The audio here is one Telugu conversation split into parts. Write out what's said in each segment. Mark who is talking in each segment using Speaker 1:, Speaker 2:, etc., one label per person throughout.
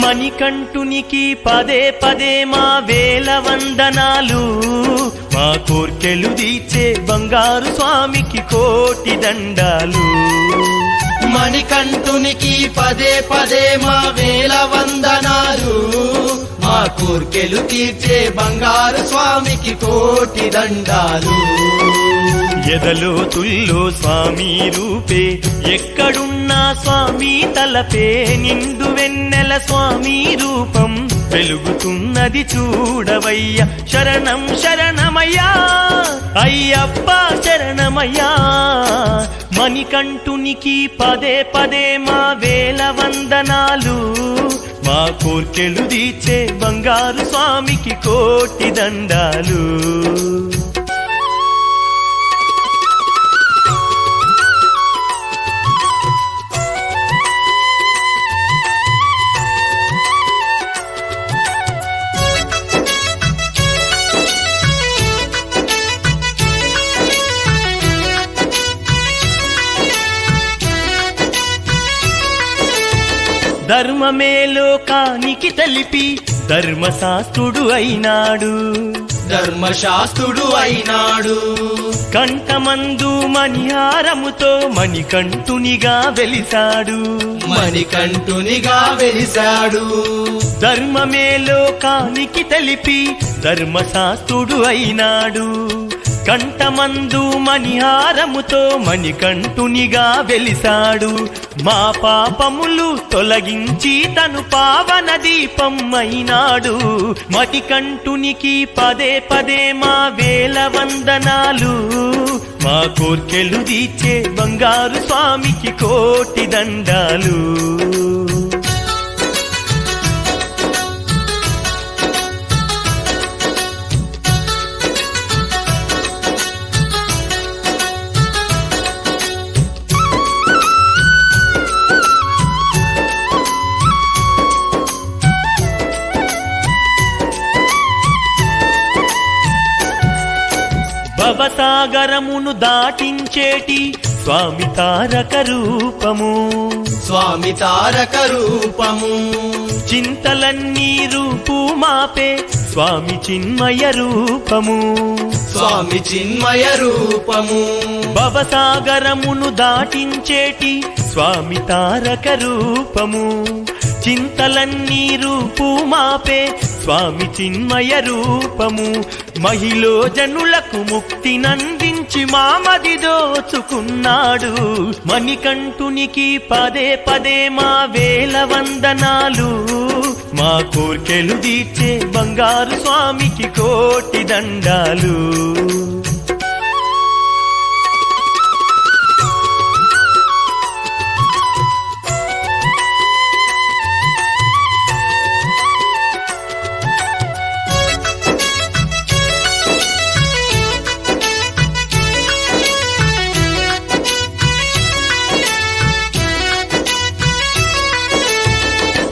Speaker 1: మణికంఠునికి పదే పదే మా వేల వందనాలు, మా కోర్కెలు తీర్చే బంగారు స్వామికి కోటి దండాలు.
Speaker 2: మణికంఠునికి పదే పదే మా వేల వందనాలు, మా కోర్కెలు తీర్చే బంగారు స్వామికి కోటి దండాలు.
Speaker 1: ఎదలో తుల్లో స్వామి రూపే, ఎక్కడున్నా స్వామి తలపే, నిండు వెన్నెల స్వామి రూపం వెలుగుతున్నది చూడవయ్యా. శరణం శరణమయ్యా అయ్యప్ప శరణమయ్యా. మణికంఠునికి పదే పదే మా వేల వందనాలు, మా కోర్కెలు తీర్చే బంగారు స్వామికి కోటి దండాలు. ధర్మమే లోకానికి తెలిపి ధర్మశాస్త్రుడు అయినాడు,
Speaker 2: ధర్మశాస్త్రుడు అయినాడు.
Speaker 1: కంఠమందు మణిహారముతో మణికంఠునిగా వెలిసాడు,
Speaker 2: మణికంఠునిగా వెలిసాడు.
Speaker 1: ధర్మమే లోకానికి తెలిపి ధర్మశాస్త్రుడు అయినాడు, కంఠమందు మణిహారముతో మణికంఠునిగా వెలిసాడు. మా పాపములు తొలగించి తను పావన దీపం అయినాడు. మణికంఠునికి పదే పదే మా వేల వందనాలు, మా కోర్కెలు తీర్చే బంగారు స్వామికి కోటి దండాలు. భవసాగరమును దాటించేటి స్వామి తారక రూపము,
Speaker 2: స్వామి తారక రూపము.
Speaker 1: చింతలన్నీ రూపు మాపే స్వామి చిన్మయ రూపము,
Speaker 2: స్వామి చిన్మయ రూపము.
Speaker 1: భవసాగరమును దాటించేటి స్వామి తారక రూపము, చింతలన్నీ రూపు మాపే స్వామి చిన్మయ రూపము. మహిళ జనులకు ముక్తి నందించి మామది దోచుకున్నాడు. మణికంఠునికి పదే పదే మా వేల వందనాలు, మా కోర్కెలు తీర్చే బంగారు స్వామికి కోటి దండాలు.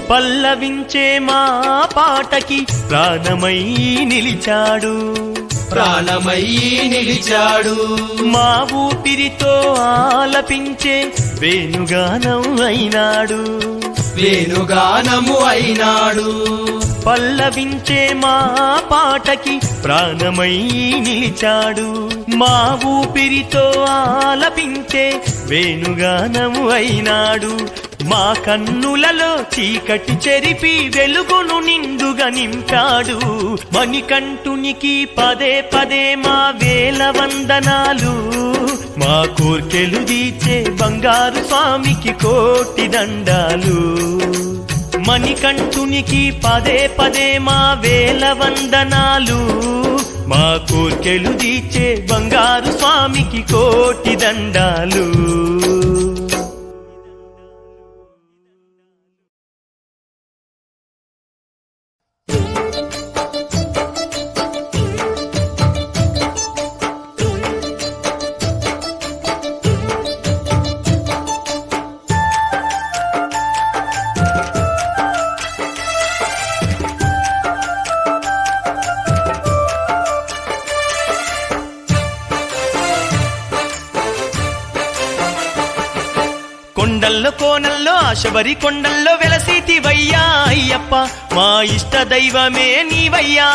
Speaker 1: పల్లవించే మా పాటకి ప్రాణమై నిలిచాడు,
Speaker 2: ప్రాణమై నిలిచాడు.
Speaker 1: మా ఊపిరితో ఆలపించే వేణుగానం అయినాడు,
Speaker 2: వేణుగానము అయినాడు.
Speaker 1: పల్లవించే మా పాటకి ప్రాణమై నిలిచాడు, మా ఊపిరితో ఆలపించే వేణుగానము అయినాడు. మా కన్నులలో చీకటి చెరిపి వెలుగును నిండుగా నింపాడు. మణికంఠునికి పదే పదే మా వేల వందనాలు, మా కోర్కెలు తీర్చే బంగారు స్వామికి కోటి దండాలు. మణికంఠునికి పదే పదే మా వేల వందనాలు, మా కోర్కెలు తీర్చే బంగారు స్వామికి కోటి దండాలు. కొండల్లో కోనల్లో శబరి కొండల్లో వెలసితివయ్యా అయ్యప్ప మా ఇష్ట దైవమే నీవయ్యా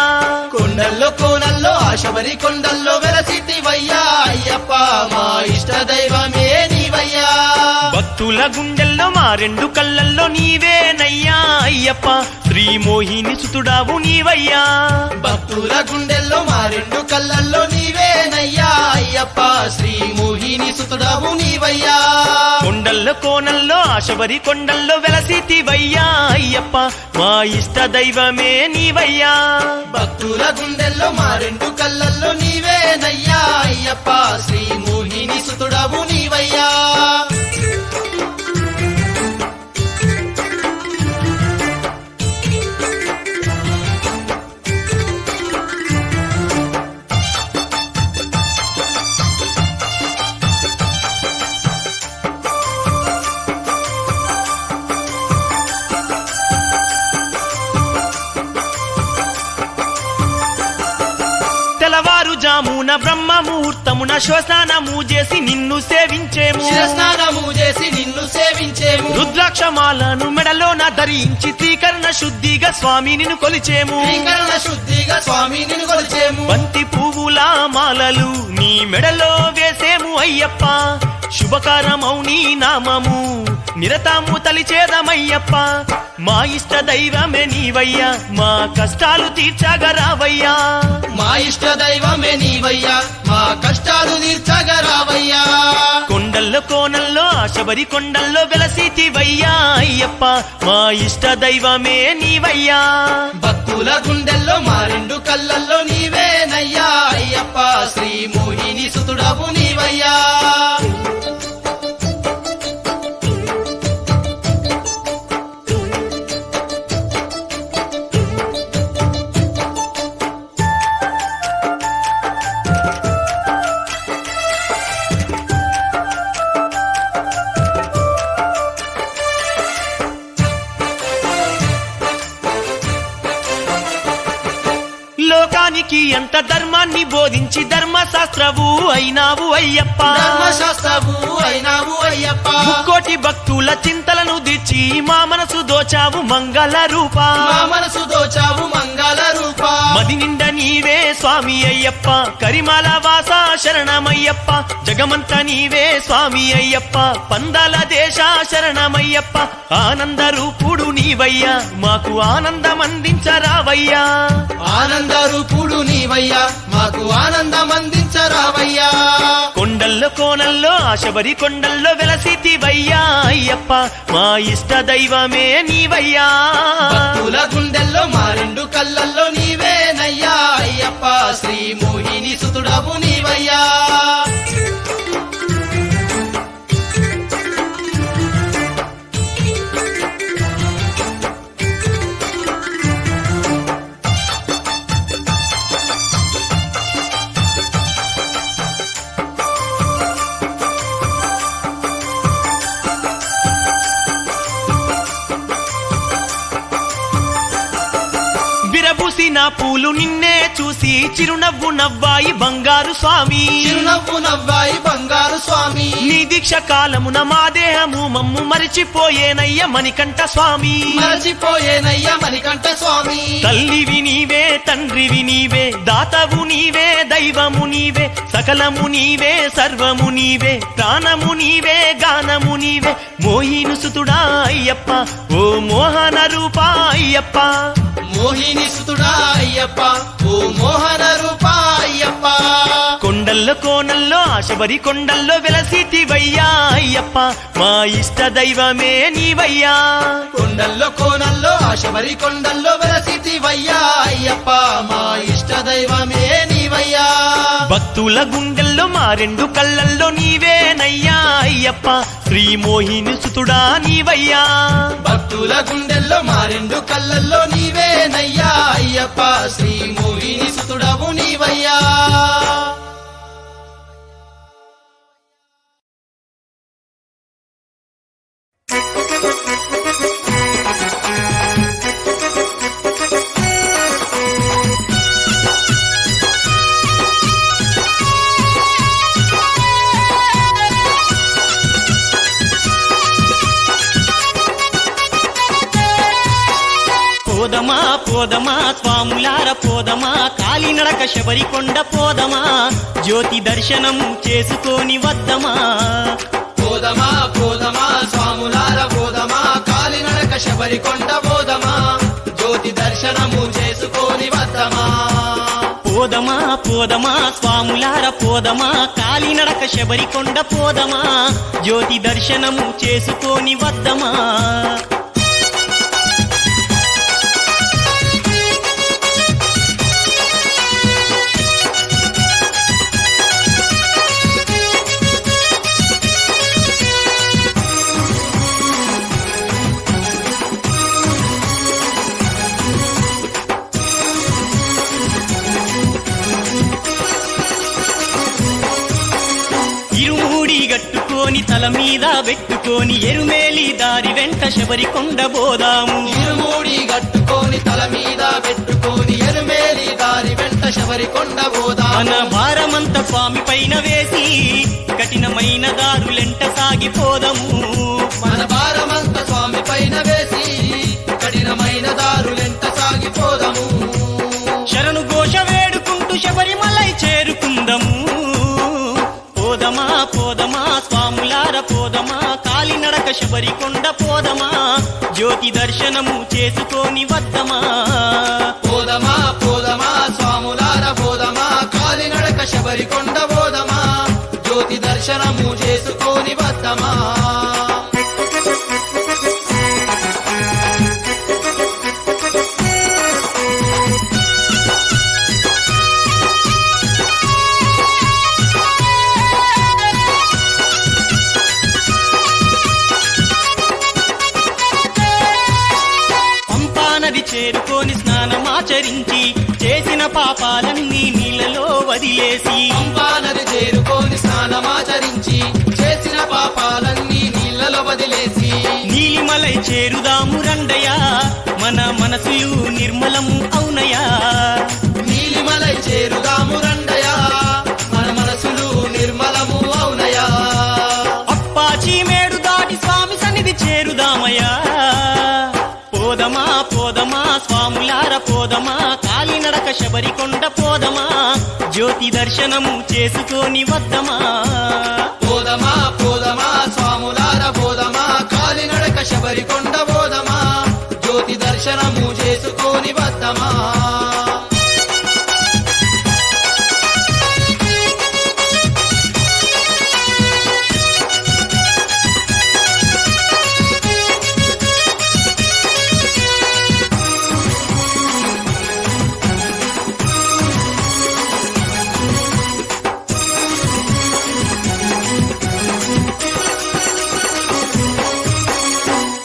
Speaker 2: కొండల్లో కోనల్లో శబరి కొండల్లో వెలసితివయ్యా అయ్యప్ప మా ఇష్ట దైవమే నీవయ్యా
Speaker 1: భక్తుల గుండెల్లో మా రెండు కళ్ళల్లో నీవేనయ్యా అయ్యప్ప శ్రీ మోహిని సుతుడావు నీవయ్యా
Speaker 2: భక్తుల గుండెల్లో మా రెండు కళ్ళల్లో నీవేనయ్యా అయ్యప్ప శ్రీ మోహిని సుతుడవు నీవయ్యా
Speaker 1: కొండల్లో కోనల్లో శబరి కొండల్లో వెలసితివయ్యా అయ్యప్ప మా ఇష్ట దైవమే నీవయ్యా
Speaker 2: భక్తుల గుండెల్లో మా రెండు కళ్ళల్లో నీవేనయ్యా అయ్యప్ప శ్రీ మోహిని సుతుడవు నీవయ్యా
Speaker 1: తెల్లవారుజామున బ్రహ్మ ముహూర్తమున శ్వసనము చేసి నిన్ను సేవించేము
Speaker 2: స్నానము చేసి నిన్ను సేవించేము
Speaker 1: రుద్రాక్షమాలను మెడలోన ధరించి త్రీకరణ శుద్ధిగా స్వామి నిన్ను కొలిచేము
Speaker 2: శ్రీకరణ శుద్ధిగా స్వామి నిన్ను కొలిచేము
Speaker 1: బంతి పువ్వుల మాలలు నీ మెడలో వేసేము అయ్యప్ప శుభకరమౌ నీ నామము నిరతము తలిచేదమయ్యప్ప మా ఇష్ట దైవమే నీవయ్యా మా కష్టాలు తీర్చగరావయ్యా
Speaker 2: మా ఇష్ట దైవమే నీవయ్యా మా కష్టాలు తీర్చగరావయ్యా
Speaker 1: కొండల్లో కోనల్లో శబరి కొండల్లో వెలసితివయ్యా అయ్యప్ప మా ఇష్ట దైవమే నీవయ్యా
Speaker 2: భక్తుల గుండెల్లో మా రెండు కళ్ళల్లో నీవేనయ్యా అయ్యప్ప శ్రీ మోహిని సుతుడవు నీవయ్యా
Speaker 1: లోకానికి ఎంత ధర్మాన్ని బోధించి ధర్మశాస్త్రవు అయినావు అయ్యప్ప
Speaker 2: ధర్మశాస్త్రవు అయినావు అయ్యప్ప
Speaker 1: ముక్కోటి భక్తుల చింతలను దిచ్చి మా మనసు దోచావు మంగళ రూప
Speaker 2: మా మనసు దోచావు మంగళ రూప
Speaker 1: మది నిండ నీవే స్వామి అయ్యప్ప కరిమాల వాస శరణమయ్యప్ప జగమంత నీవే స్వామి అయ్యప్ప పందాల దేశ శరణమయ్యప్ప ఆనంద రూపుడు నీవయ్యా మాకు ఆనందం అందించరావయ్యా
Speaker 2: ఆనంద రూపుడు నీవయ్యా మాకు ఆనందం అందించరావయ్యా
Speaker 1: కొండల్లో కోనల్లో శబరి కొండల్లో వెలసితివయ్యా అయ్యప్ప మా ఇష్ట దైవమే నీవయ్యా
Speaker 2: భక్తుల గుండెల్లో మా రెండు కళ్ళల్లో నీవేనయ్యా అయ్యప్ప శ్రీ మోహిని సుతుడవు నీవయ్యా
Speaker 1: విరబూసిన పూలు నిన్నే చూసి చిరునవ్వు నవ్వాయి బంగారు స్వామి
Speaker 2: చిరునవ్వు నవ్వాయి బంగారు స్వామి
Speaker 1: నీ దీక్ష కాలమున మా దేహము మమ్ము మరిచిపోయేనయ్య మణికంఠ స్వామి
Speaker 2: మరచిపోయేనయ్యా మణికంఠ స్వామి
Speaker 1: తల్లివి నీవే తండ్రివి నీవే దాతవు నీవే దైవము నీవే సకలము నీవే సర్వము నీవే ప్రాణము నీవే గానము నీవే మోహిను సుతుడా అయ్యప్ప ఓ మోహన రూప అయ్యప్ప
Speaker 2: మోహిని సుతుడా అయ్యప్ప ఓ మోహన రూప అయ్యప్ప
Speaker 1: కొండల్లో కోనల్లో శబరి కొండల్లో వెలసితివయ్యా అయ్యప్ప మా ఇష్ట దైవమే నీవయ్యా
Speaker 2: కొండల్లో కోనల్లో శబరి కొండల్లో వెలసితివయ్యా అయ్యప్ప మా ఇష్ట దైవమే నీవయ్యా
Speaker 1: భక్తుల గుండెల్లో మా రెండు కళ్ళల్లో నీవేనయ్యా అయ్యప్ప శ్రీ మోహిని సుతుడా నీవయ్యా
Speaker 2: భక్తుల గుండెల్లో మా రెండు కళ్ళల్లో నీవేనయ్యా అయ్యప్ప శ్రీ మోహిని సుతుడవు నీవయ్యా
Speaker 1: పోదమా స్వాములార పోదమా కాలినడక శబరికొండ పోదమా జ్యోతి దర్శనము చేసుకొని వద్దమా
Speaker 2: పోదమా పోదమా స్వాములార పోదమా కాలినడక శబరికొండ పోదమా జ్యోతి దర్శనము చేసుకొని వద్దమా
Speaker 1: పోదమా పోదమా స్వాములార పోదమా కాలినడక శబరికొండ పోదమా జ్యోతి దర్శనము చేసుకొని వద్దమా ఇరుమూడి గట్టుకొని తల మీద పెట్టుకొని ఎరుమేలి దారి వెంట శబరికొండ పోదాము
Speaker 2: ఇరుమూడి గట్టుకొని తల మీద పెట్టుకొని ఎరుమేలి దారి వెంట శబరికొండ పోదాము
Speaker 1: మన భారమంత స్వామి పైన వేసి కఠినమైన దారులెంట సాగిపోదము
Speaker 2: మన భారమంత స్వామి పైన వేసి కఠినమైన దారులెంట సాగిపోదము
Speaker 1: శరణు ఘోష వేడుకుంటూ శబరిమలై చేరుకుందము పోదమా పోదమా స్వాములార పోదమా కాలినడక శబరికొండ పోదమా జ్యోతి దర్శనము చేసుకొని వద్దమా
Speaker 2: పోదమా పోదమా స్వాములార పోదమా కాలినడక శబరికొండ పోదమా జ్యోతి దర్శనము చేసుకొని వద్దమా
Speaker 1: నది చేరుకొని స్నానమాచరించి చేసిన పాపాలన్నీ నీళ్ళలో వదిలేసి
Speaker 2: పంపానది చేరుకొని స్నానమాచరించి చేసిన పాపాలన్నీ నీళ్ళలో వదిలేసి
Speaker 1: నీలిమలై చేరుదాము రండయా మన మనసులు నిర్మలము అవునయా
Speaker 2: నీలిమలై చేరుదాము రండయా మన మనసులు నిర్మలము అవునయా
Speaker 1: అప్పాచి మేడు దాటి స్వామి సన్నిధి చేరుదామయ్యా పోదమా పోదమా స్వాములార పోదమా కాలినడక శబరికొండ పోదమా జ్యోతి దర్శనము చేసుకొని వద్దమా
Speaker 2: పోదమా పోదమా స్వాములార పోదమా కాలినడక శబరికొండ పోదమా జ్యోతి దర్శనము చేసుకొని వద్దమా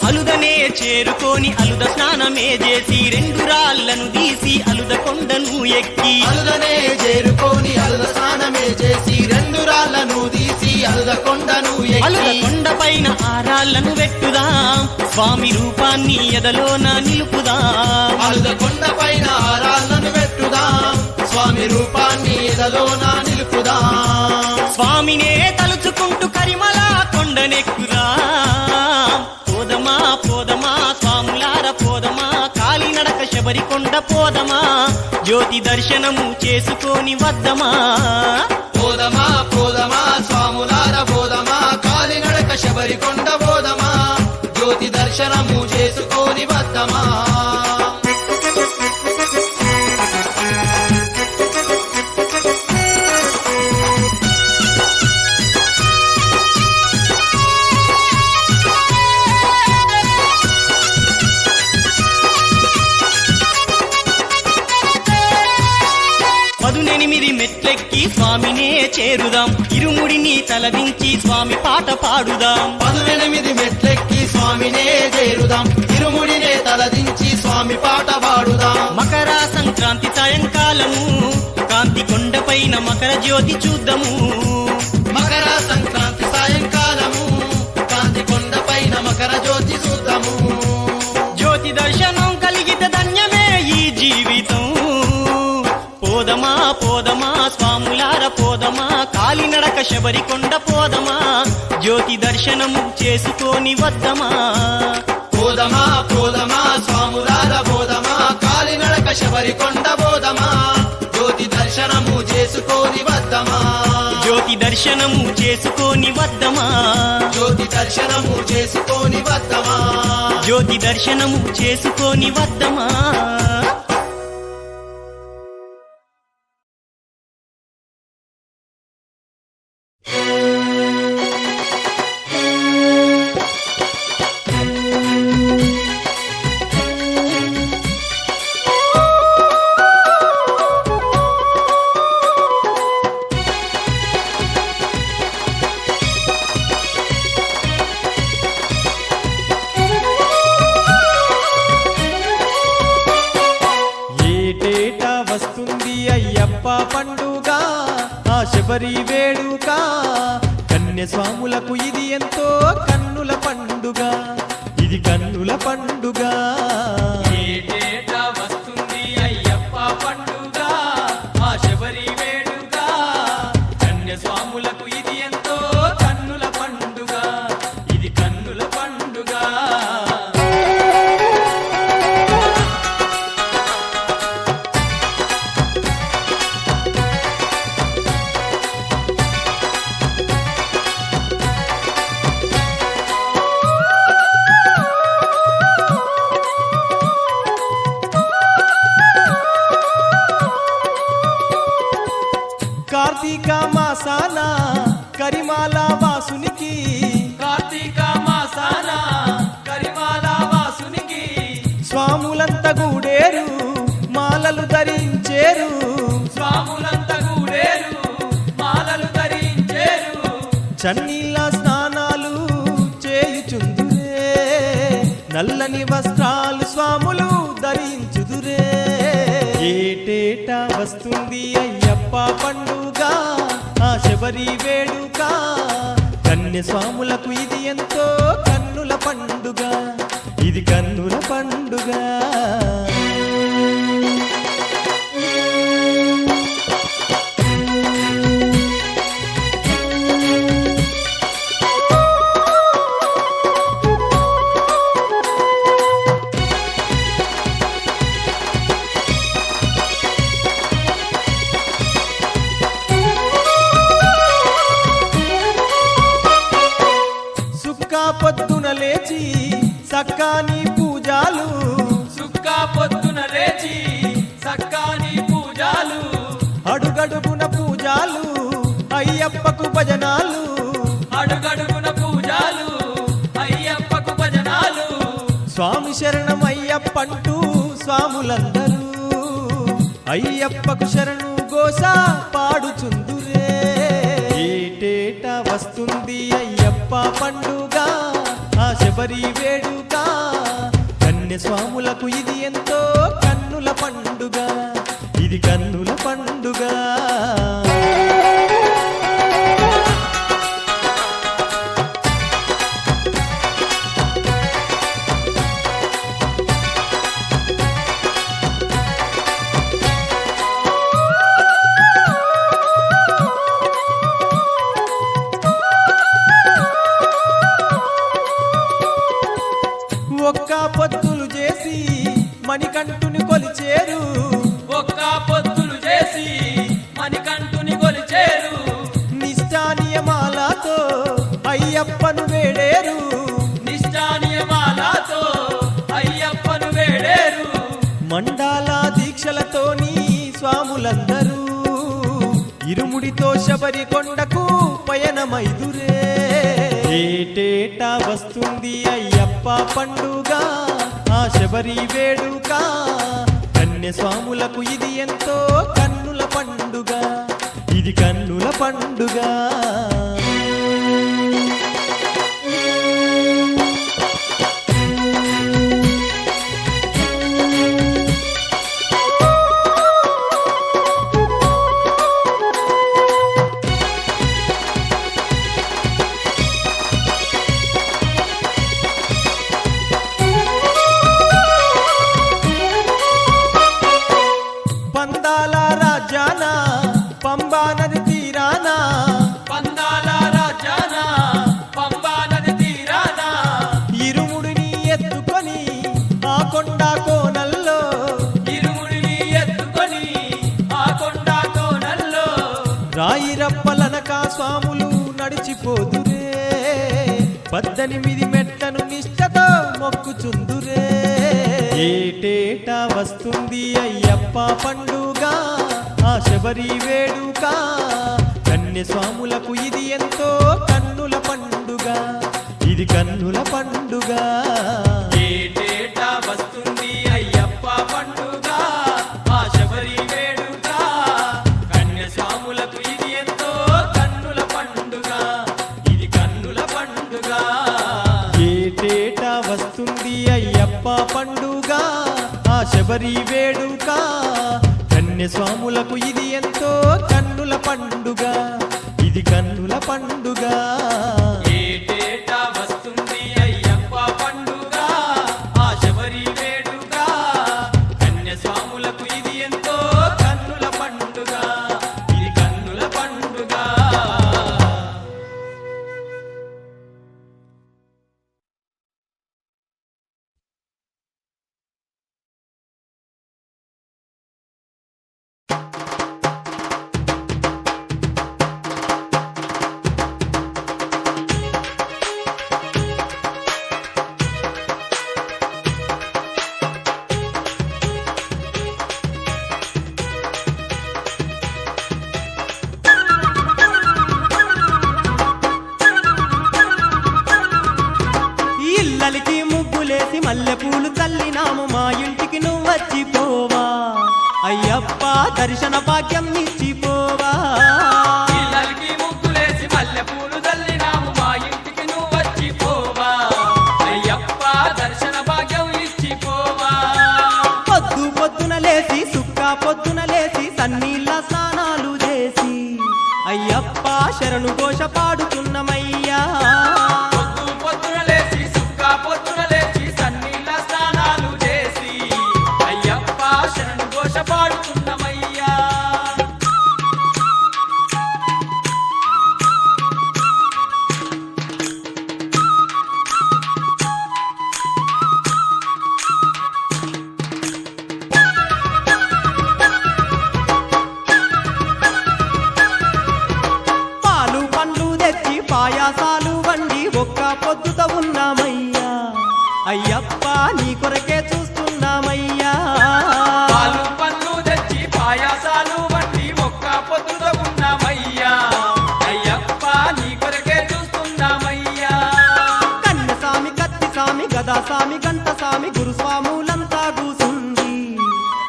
Speaker 1: అలుదనే చేరుకొని అలుద స్నానమే చేసి రెండు రాళ్లను తీసి అలుద కొండను ఎక్కి
Speaker 2: అలుదనే చేరుకొని అలుద స్నానమే చేసి రెండు రాళ్లను తీసి అలుద కొండను
Speaker 1: అలుద
Speaker 2: ఎక్కి
Speaker 1: కొండ పైన ఆ రాళ్లను పెట్టుదాం స్వామి రూపాన్ని ఎదలోన నిలుపుదాం
Speaker 2: అలుద కొండ పైన ఆ రాళ్లను పెట్టుదాం స్వామి రూపాన్ని ఎదలోన నిలుపుదాం
Speaker 1: స్వామినే తలుచుకుంటూ కరిమల కొండనెక్కురా పోదమా పోదమా స్వాములార పోదమా కాలినడక శబరికొండ పోదమా జ్యోతి దర్శనము చేసుకొని వద్దమా
Speaker 2: పోదమా పోదమా స్వాములార పోదమా కాలినడక శబరికొండ పోదమా జ్యోతి దర్శనము చేసుకొని వద్దమా
Speaker 1: పదునెనిమిది మెట్లెక్కి స్వామినే చేరుదాం ఇరుముడిని తలదించి స్వామి పాట పాడుదాం
Speaker 2: 18 మెట్లెక్కి స్వామినే చేరుదాం ఇరుముడినే తలదించి స్వామి పాట పాడుదాం
Speaker 1: మకర సంక్రాంతి సాయంకాలము కాంతి కొండపైన మకర జ్యోతి చూద్దాము
Speaker 2: మకర సంక్రాంతి సాయంకాలము కాంతి కొండపైన మకర జ్యోతి చూద్దాము
Speaker 1: జ్యోతి దర్శనం కలిగితే ధన్యమే ఈ జీవితం పోదమా పోదమా స్వాములార పోదమా కాలినడక శబరికొండ పోదమా జ్యోతి దర్శనము చేసుకొని వద్దమా
Speaker 2: పోదమా పోదమా స్వాములార పోదమా కాలి కాలినడక శబరి కొండ బోధమా జ్యోతి దర్శనము చేసుకొని వద్దమా
Speaker 1: జ్యోతి దర్శనము చేసుకొని వద్దమా
Speaker 2: జ్యోతి దర్శనము చేసుకొని వద్దమా
Speaker 1: జ్యోతి దర్శనము చేసుకొని వద్దమా
Speaker 3: ఏటేటా వస్తుంది అయ్యప్ప పండుగ ఆ శబరి వేడుక కన్యస్వాములకు ఇది ఎంతో కన్నుల పండుగ ఇది కన్నుల పండుగ ఏటేటా వస్తుంది అయ్యప్ప పండుగ ఆ శబరి వేడుక కన్యస్వాములకు ఇది ఎంతో కన్నుల పండుగ ఇది కన్నుల పండుగ కార్తీక మాసాన కరిమాల వాసునికి కార్తీక మాసాన కరిమాల వాసునికి స్వాములంత గూడేరు మాలలు ధరించేరు స్వాములంత గూడేరు మాలలు ధరించేరు చన్నీళ్ళ స్నానాలు చేయుచుందురే నల్లని వస్త్రాలు స్వాములు ధరించుదురే ఏటేటా వస్తుంది అయ్యప్ప పండుగ ఆ శబరి వేడుక కన్యస్వాములకు ఇది ఎంతో కన్నుల పండుగ ఇది కన్నుల పండుగ సుక్కా పొద్దున లేచి సక్కాని పూజాలు సుక్కా పొద్దున లేచి సక్కాని పూజాలు అడుగడుగున పూజాలు అయ్యప్పకు భజనాలు అడుగడుగున పూజాలు అయ్యప్పకు భజనాలు స్వామి శరణం అయ్యప్పంటూ స్వాములందరూ అయ్యప్పకు శరణు గోస పాడుచుందురే ఏటేటా వస్తుంది అయ్యప్ప పండుగ ఆ శబరి వేడుక కన్యస్వాములకు ఇది ఎంతో కన్నుల పండుగ ఇది కన్నుల పండుగ ఒక్క పొద్దులు చేసి మణికంఠుని కొలిచేరు ఒక్క పొద్దులు చేసి మణికంఠుని కొలిచేరు నిష్ఠా నియమాలతో అయ్యప్పను వేడేరు నిష్ఠా నియమాలతో అయ్యప్పను వేడేరు మండాల దీక్షలతోని స్వాములందరూ ఇరుముడితో శబరి కొండకు పయనమైదురే ఏటేటా వస్తుంది అయ్యప్ప పండుగ ఆ శబరి వేడుక కన్యస్వాములకు ఇది ఎంతో కన్నుల పండుగ ఇది కన్నుల పండుగ పందాల రాజాన పంబా నది తీరాన పందాల నడిచిపోదురే 18 మెట్లను నిష్టతో మొక్కుచుందురే ఏటేటా వస్తుంది అయ్యప్ప పండుగ ఆ శబరి వేడుక కన్యస్వాములకు ఇది ఎంతో కన్నుల పండుగ ఇది కన్నుల పండుగ ఏటేటా వస్తుంది అయ్యప్ప పండుగ ఆ శబరి వేడుక కన్యస్వాములకు ఇది ఎంతో కన్నుల పండుగ ఇది కన్నుల పండుగ ఏటేటా వస్తుంది అయ్యప్ప పండుగ ఆ శబరి వేడుక కన్యస్వాములకు ఇది ఎంతో కన్నుల పండుగ ఇది కన్నుల పండుగ ఏటేటా వస్తుంది అయ్యప్ప పండుగ ఆ శబరి వేడుక కన్యస్వాములకు ఇది ఎంతో కన్నుల పండుగ ఇది కన్నుల పండుగ ఇల్లలికి ముగ్గులేసి మల్లెపూలు చల్లినాము మా ఇంటికి నువ్వు వచ్చిపోవా అయ్యప్ప దర్శన భాగ్యం ఇచ్చిపోవా
Speaker 2: ఇళ్ళకి ముగ్గులేసి మల్లెపూలు చల్లినాము మా ఇంటికి నువ్వు వచ్చిపోవా అయ్యప్ప దర్శన భాగ్యం ఇచ్చిపోవా
Speaker 3: పొద్దు పొద్దున లేసి సుక్క పొద్దున లేసి సన్నీళ్ళ స్నానాలు చేసి అయ్యప్ప శరణు ఘోష పాడుతున్నమయ్యా
Speaker 2: పొద్దు పొద్దున లేచి సుక్క పొద్దున లేచి సన్నీళ్ళ స్నానాలు చేసి అయ్యప్ప శరణు ఘోష పాడుతున్నమయ్యా
Speaker 3: పాలు పండ్లు తెచ్చి పాయాసాలు వండి ఒక్క పొద్దుతో ఉన్నామయ్యా అయ్యప్ప నీ కొరకే చూస్తున్నామయ్యా
Speaker 2: పాలు పళ్ళు తెచ్చి పాయాసాలు వండి ఒక్క పొద్దుతో ఉన్నామయ్యా అయ్యప్ప నీ కొరకే చూస్తున్నామయ్యా
Speaker 3: కన్నసామి కత్తి సామి గదా సామి గంట సామి గురుస్వాములంతా కూసుండి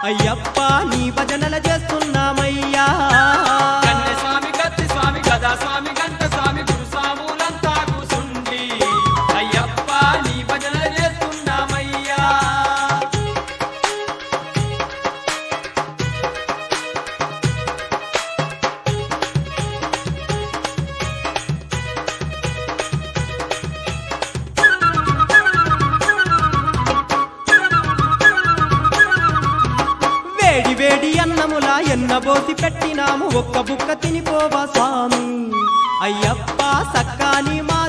Speaker 3: అయ్యప్ప నీ భజనల చేస్తున్నామయ్యా
Speaker 2: కన్యస్వామి కత్తి స్వామి గదా స్వామి గంట స్వామి గురుస్వాములంతా కూసుండి అయ్యప్ప నీ భజన చేస్తున్నామయ్యా
Speaker 3: వేడి వేడి అన్నముల ఎన్నబోసి పెట్టినాము ఒక్క బుక్క తినిపోవా స్వామి అయ్యప్ప సక్కాని మా